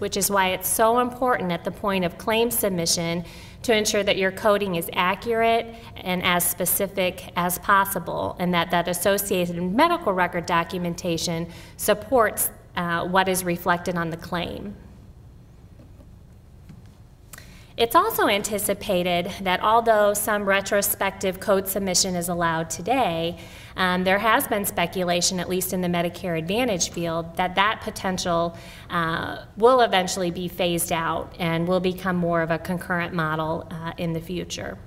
which is why it's so important at the point of claim submission to ensure that your coding is accurate and as specific as possible, and that associated medical record documentation supports what is reflected on the claim. It's also anticipated that although some retrospective code submission is allowed today, there has been speculation, at least in the Medicare Advantage field, that potential will eventually be phased out and will become more of a concurrent model in the future.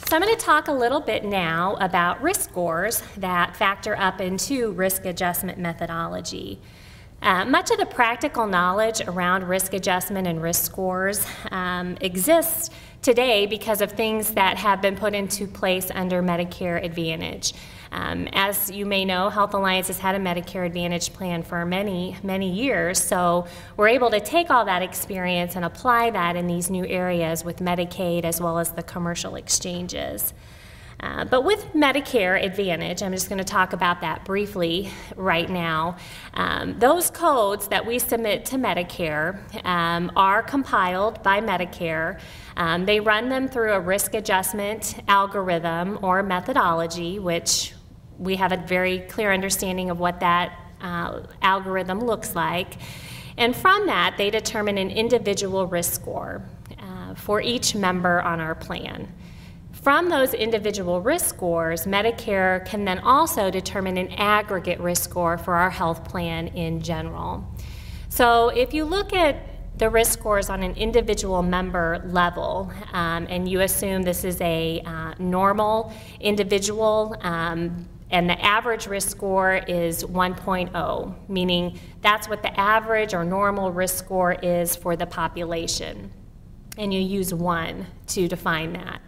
So I'm going to talk a little bit now about risk scores that factor up into risk adjustment methodology. Much of the practical knowledge around risk adjustment and risk scores exists today because of things that have been put into place under Medicare Advantage. As you may know, Health Alliance has had a Medicare Advantage plan for many, many years, so we're able to take all that experience and apply that in these new areas with Medicaid as well as the commercial exchanges. But with Medicare Advantage, I'm just going to talk about that briefly right now. Those codes that we submit to Medicare are compiled by Medicare. They run them through a risk adjustment algorithm or methodology, which we have a very clear understanding of what that algorithm looks like. And from that, they determine an individual risk score for each member on our plan. From those individual risk scores, Medicare can then also determine an aggregate risk score for our health plan in general. So if you look at the risk scores on an individual member level, and you assume this is a normal individual, and the average risk score is 1.0, meaning that's what the average or normal risk score is for the population. And you use 1 to define that.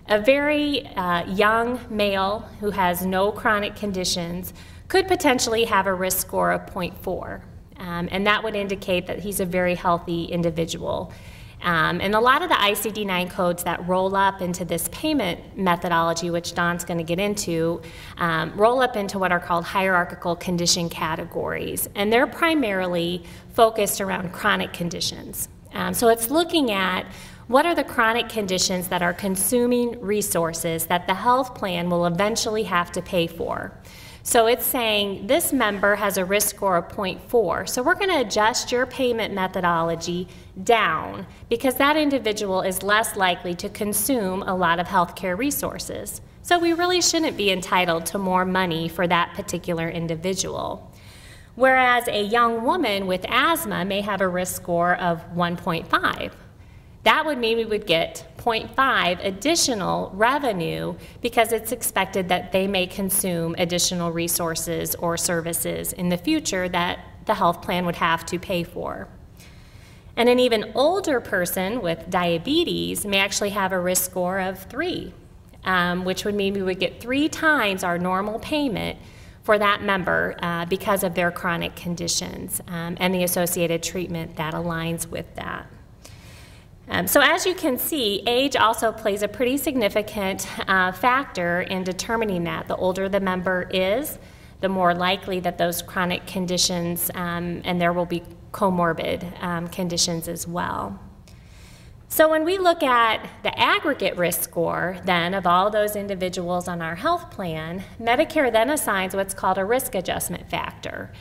A very young male who has no chronic conditions could potentially have a risk score of 0.4, and that would indicate that he's a very healthy individual. And a lot of the ICD-9 codes that roll up into this payment methodology, which Don's going to get into, roll up into what are called hierarchical condition categories, and they're primarily focused around chronic conditions. So it's looking at what are the chronic conditions that are consuming resources that the health plan will eventually have to pay for. So it's saying this member has a risk score of 0.4, so we're going to adjust your payment methodology down because that individual is less likely to consume a lot of healthcare resources. So we really shouldn't be entitled to more money for that particular individual. Whereas a young woman with asthma may have a risk score of 1.5. That would mean we would get 0.5 additional revenue because it's expected that they may consume additional resources or services in the future that the health plan would have to pay for. And an even older person with diabetes may actually have a risk score of 3, which would mean we would get 3 times our normal payment for that member because of their chronic conditions and the associated treatment that aligns with that. So as you can see, age also plays a pretty significant factor in determining that. The older the member is, the more likely that those chronic conditions, and there will be comorbid conditions as well. So when we look at the aggregate risk score then of all those individuals on our health plan, Medicare then assigns what's called a risk adjustment factor.